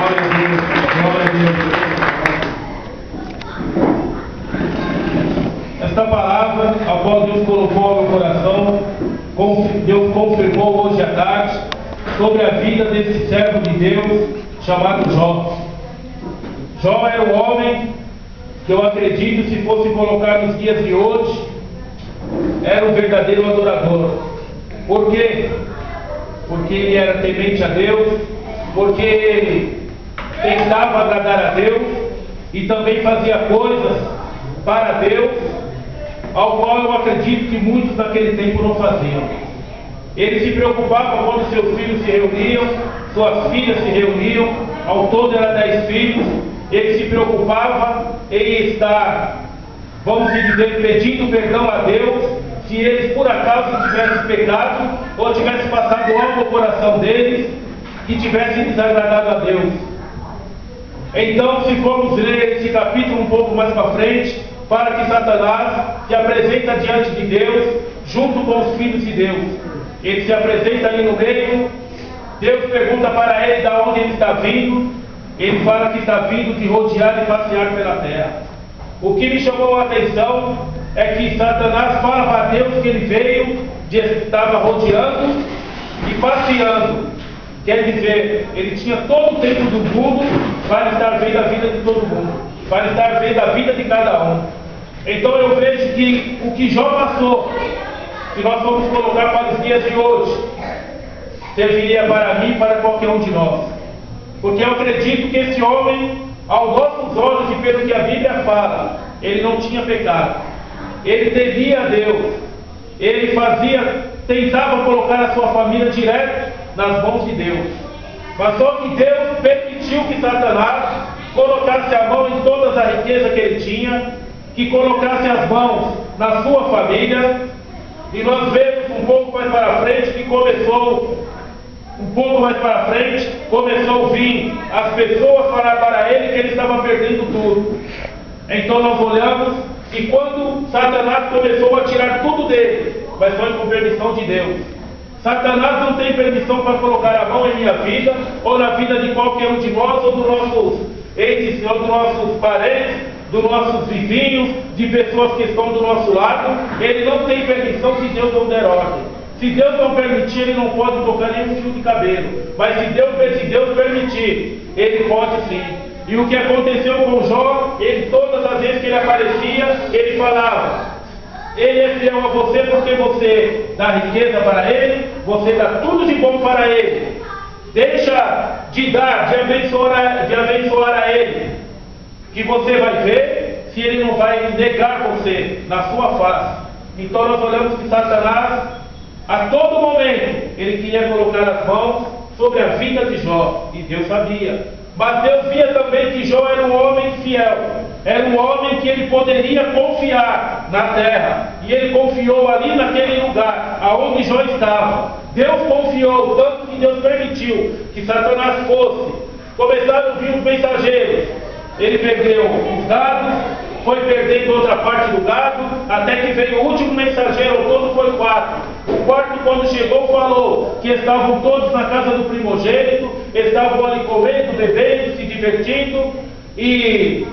Glória a Deus, glória a Deus. Esta palavra, a qual Deus colocou ao meu coração, Deus confirmou hoje à tarde, sobre a vida desse servo de Deus chamado Jó. Jó era um homem que eu acredito, se fosse colocar nos dias de hoje, era um verdadeiro adorador. Por quê? Porque ele era temente a Deus, porque ele tentava agradar a Deus e também fazia coisas para Deus, ao qual eu acredito que muitos naquele tempo não faziam. Ele se preocupava quando seus filhos se reuniam, suas filhas se reuniam, ao todo era 10 filhos. Ele se preocupava em estar, vamos dizer, pedindo perdão a Deus, se eles por acaso tivessem pecado, ou tivessem passado algo ao coração deles, que tivessem desagradado a Deus. Então, se formos ler esse capítulo um pouco mais para frente, para que Satanás se apresenta diante de Deus, junto com os filhos de Deus. Ele se apresenta ali no meio, Deus pergunta para ele de onde ele está vindo, ele fala que está vindo de rodear e passear pela terra. O que me chamou a atenção é que Satanás falava a Deus que ele veio, estava rodeando e passeando. Quer dizer, ele tinha todo o tempo do mundo para estar vendo a vida de todo mundo, para estar vendo a vida de cada um. Então eu vejo que o que Jó passou, se nós formos colocar para os dias de hoje, serviria para mim e para qualquer um de nós. Porque eu acredito que esse homem, aos nossos olhos e pelo que a Bíblia fala, ele não tinha pecado. Ele temia a Deus. Ele tentava colocar a sua família direto nas mãos de Deus. Mas só que Deus permitiu que Satanás colocasse a mão em toda a riqueza que ele tinha, que colocasse as mãos na sua família. E nós vemos um pouco mais para frente que começou a vir as pessoas falar para ele que ele estava perdendo tudo. Então nós olhamos e quando Satanás começou a tirar tudo dele, mas foi com permissão de Deus. Satanás não tem permissão para colocar a mão em minha vida, ou na vida de qualquer um de nós, ou dos nossos entes, ou dos nossos parentes, dos nossos vizinhos, de pessoas que estão do nosso lado. Ele não tem permissão se Deus não der ordem. Se Deus não permitir, ele não pode tocar nenhum fio de cabelo. Mas se Deus permitir, ele pode sim. E o que aconteceu com Jó, todas as vezes que ele aparecia, ele falava: ele é fiel a você porque você dá riqueza para ele, você dá tudo de bom para ele. Deixa de dar, de abençoar a ele, que você vai ver se ele não vai negar você na sua face. Então nós olhamos que Satanás, a todo momento, ele queria colocar as mãos sobre a vida de Jó, e Deus sabia. Mas Deus via também que Jó era um homem fiel, era um homem que ele poderia confiar na terra, e ele confiou ali naquele lugar, aonde Jó estava. Deus confiou, tanto que Deus permitiu que Satanás fosse. Começaram a vir os mensageiros, ele perdeu os gados, foi perdendo outra parte do gado, até que veio o último mensageiro, ao todo foi 4. O quarto, quando chegou, falou que estavam todos na casa do primogênito, estavam ali comendo, bebendo, se divertindo, e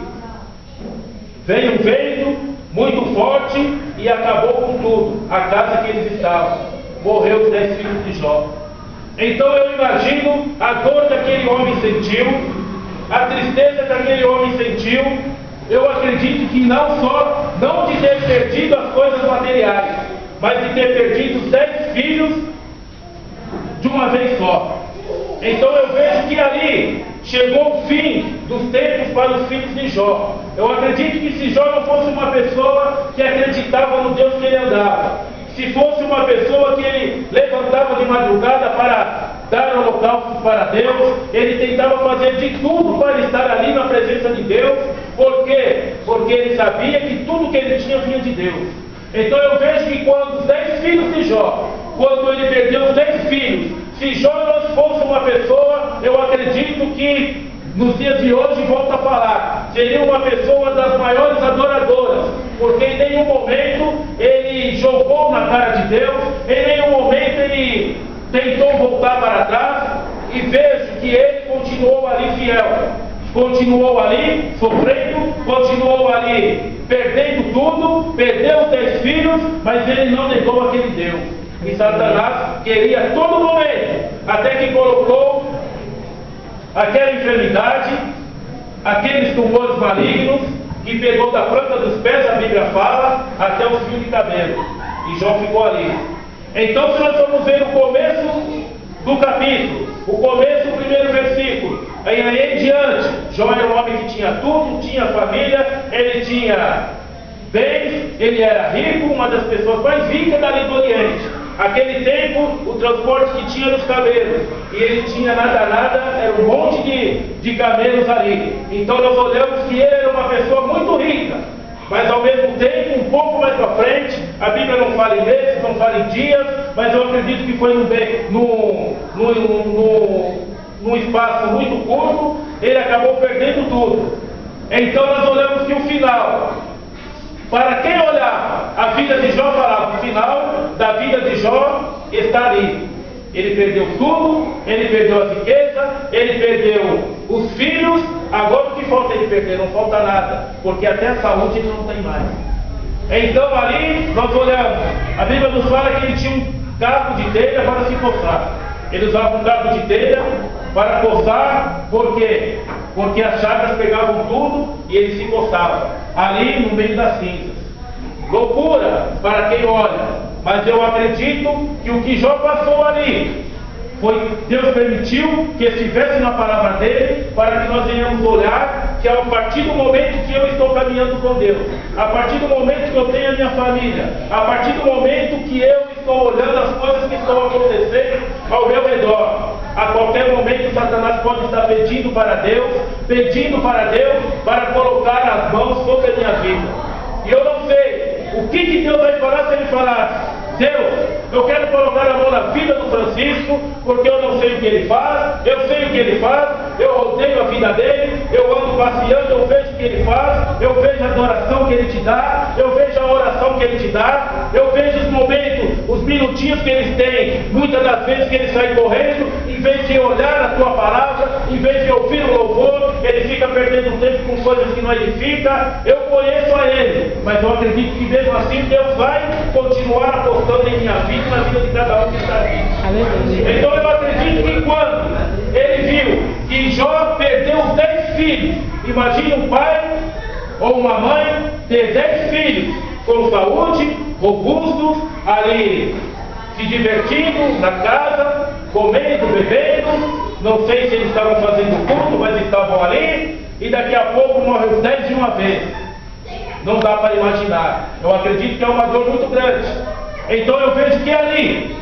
veio um vento muito forte e acabou com tudo, a casa que eles estavam. Morreu os 10 filhos de Jó. Então eu imagino a dor que aquele homem sentiu, a tristeza que aquele homem sentiu. Eu acredito que não de ter perdido as coisas materiais, mas de ter perdido os 10 filhos de uma vez só. Então eu vejo que ali chegou o fim dos tempos para os filhos de Jó. Eu acredito que se Jó não fosse uma pessoa que acreditava no Deus que ele andava, se fosse uma pessoa que ele levantava de madrugada para dar holocaustos para Deus, ele tentava fazer de tudo para estar ali na presença de Deus. Por quê? Porque ele sabia que tudo que ele tinha vinha de Deus. Então eu vejo que quando os 10 filhos de Jó, quando ele perdeu os 10 filhos, se Jó não fosse uma pessoa, eu acredito que nos dias de hoje, volta a falar, seria uma pessoa das maiores adoradoras, porque em nenhum momento ele jogou na cara de Deus, em nenhum momento ele tentou voltar para trás, e vejo que ele continuou ali fiel. Continuou ali sofrendo, continuou ali perdendo tudo, perdeu os 10 filhos, mas ele não negou aquele Deus. E Satanás queria a todo momento, até que colocou aquela enfermidade, aqueles tumores malignos, que pegou da planta dos pés, a Bíblia fala, até os fios de cabelo. E Jó ficou ali. Então, se nós vamos ver o começo do capítulo, o começo do primeiro versículo, aí em diante, Jó era um homem que tinha tudo, tinha família, ele tinha bens, ele era rico, uma das pessoas mais ricas dali do Oriente. Aquele tempo, o transporte que tinha nos camelos, e ele tinha nada, era um monte de camelos ali. Então nós olhamos que ele era uma pessoa muito rica, mas ao mesmo tempo, um pouco mais para frente, a Bíblia não fala em meses, não fala em dias, mas eu acredito que foi num espaço muito curto, ele acabou perdendo tudo. Então nós olhamos que o final, para quem olhava a vida de Jó, falava: o final da vida de Jó está ali. Ele perdeu tudo, ele perdeu a riqueza, ele perdeu os filhos. Agora o que falta ele perder? Não falta nada, porque até a saúde ele não tem mais. Então ali nós olhamos, a Bíblia nos fala que ele tinha um cabo de telha para se coçar. Ele usava um cabo de telha para coçar, por quê? Porque as chagas pegavam tudo e ele se coçava ali no meio das cinzas. Loucura para quem olha, mas eu acredito que o que Jó passou ali foi, Deus permitiu que estivesse na palavra dele, para que nós venhamos olhar que a partir do momento que eu estou caminhando com Deus, a partir do momento que eu tenho a minha família, a partir do momento que eu estou olhando as coisas que estão acontecendo ao meu redor, a qualquer momento Satanás pode estar pedindo para Deus para colocar as mãos sobre a minha vida. E eu não sei o que Deus vai falar se ele falar: Deus, eu quero colocar a mão na vida do Francisco, porque eu não sei o que ele faz, eu sei o que ele faz, eu odeio a vida dele, eu ando passeando, eu vejo o que ele faz, eu vejo a adoração que ele te dá, eu vejo a oração que ele te dá, eu vejo os momentos, os minutinhos que eles têm, muitas das vezes que ele sai correndo, em vez de olhar a tua palavra, em vez de ouvir o louvor, ele fica perdendo tempo com coisas que não edificam. Eu conheço a ele, mas eu acredito que mesmo assim Deus vai continuar apostando em minha vida e na vida de cada um que está aqui. Então eu acredito que quando ele viu que Jó perdeu os 10 filhos, imagine um pai ou uma mãe ter 10 filhos com saúde, robustos, ali se divertindo na casa, comendo, bebendo, não sei se eles estavam fazendo culto, mas estavam ali, e daqui a pouco morrem os 10 de uma vez. Não dá para imaginar. Eu acredito que é uma dor muito grande. Então eu vejo que ali,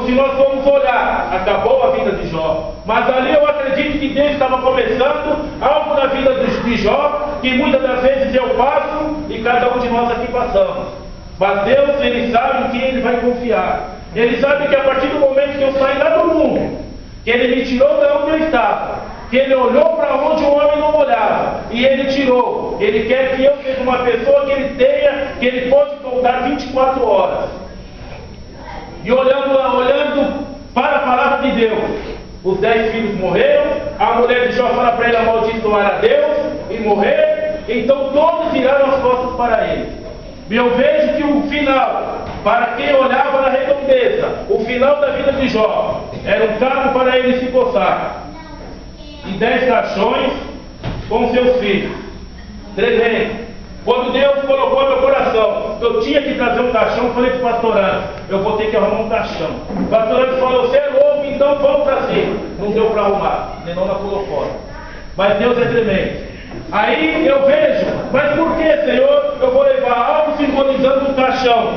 se nós formos olhar, acabou a vida de Jó. Mas ali eu acredito que Deus estava começando algo na vida de Jó, que muitas das vezes eu passo e cada um de nós aqui passamos. Mas Deus, Ele sabe em quem Ele vai confiar. Ele sabe que a partir do momento que eu saí lá do mundo, que Ele me tirou da onde eu estava, que Ele olhou para onde o homem não olhava, e Ele tirou. Ele quer que eu seja uma pessoa que Ele pode contar 24 horas. E olhando para a palavra de Deus, os 10 filhos morreram, a mulher de Jó fala para ele amaldiçoar a Deus e morrer, então todos viraram as costas para ele. E eu vejo que o final, para quem olhava na redondeza, o final da vida de Jó, era um cabo para ele se coçar, e 10 caixões com seus filhos. Tremendo. Quando Deus colocou no meu coração, eu tinha que trazer um caixão, eu falei para o pastor Antes, eu vou ter que arrumar um caixão. O pastor Antes falou: você é louco, então vamos trazer. Não deu para arrumar, senão ela pulou fora. Mas Deus é tremendo. Aí eu vejo, mas por que, Senhor, eu vou levar algo simbolizando um caixão?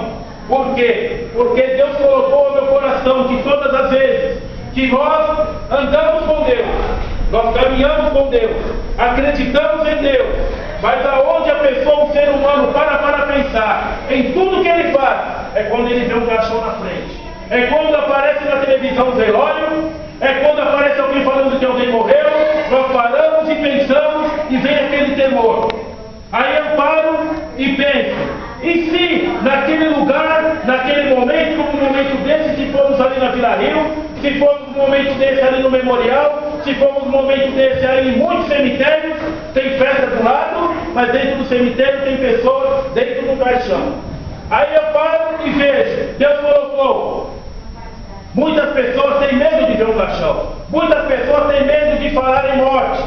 Por quê? Porque Deus colocou no meu coração que todas as vezes que nós andamos com Deus, nós caminhamos com Deus, acreditamos em Deus, mas aonde a pessoa, o ser humano, para pensar em tudo que ele faz, é quando ele vê um caixão na frente, é quando aparece na televisão um velório, é quando aparece alguém falando que alguém morreu, nós paramos e pensamos e vem aquele temor. Aí eu paro e penso: e se naquele lugar, naquele momento, como um momento desse, se formos ali na Vila Rio, se formos um momento desse ali no Memorial, se formos um momento desse aí, em muitos cemitérios, tem festa do lado, mas dentro do cemitério tem pessoas dentro do caixão. Aí eu paro e vejo, Deus colocou. Muitas pessoas têm medo de ver um caixão. Muitas pessoas têm medo de falar em morte.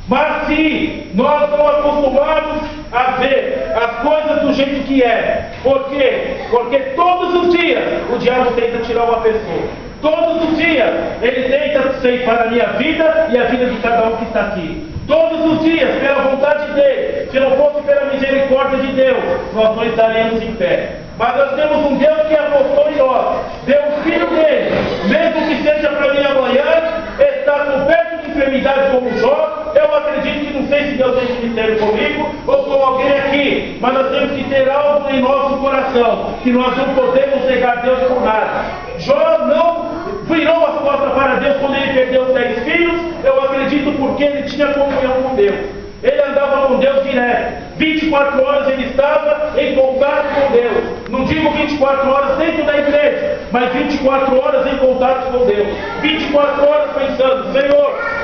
Mas se nós não acostumamos a ver as coisas do jeito que é, por quê? Porque todos os dias o diabo tenta tirar uma pessoa. Todos os dias ele tenta ceifar a minha vida e a vida de cada um que está aqui. Todos os dias, pela vontade dele, se não fosse pela misericórdia de Deus, nós não estaríamos em pé. Mas nós temos um Deus que apostou em nós, deu o Filho dele, mesmo que seja para mim amanhã, está coberto de enfermidade como Jó. Eu acredito que não sei se Deus tem mistério comigo ou com alguém aqui, mas nós temos que ter algo em nosso coração, que nós não podemos negar Deus por nada. Jó não virou as costas para Deus quando ele perdeu os 10 filhos, eu acredito porque ele tinha comunhão com Deus. Ele andava com Deus direto. 24 horas ele estava em contato com Deus. Não digo 24 horas dentro da igreja, mas 24 horas em contato com Deus. 24 horas pensando, Senhor,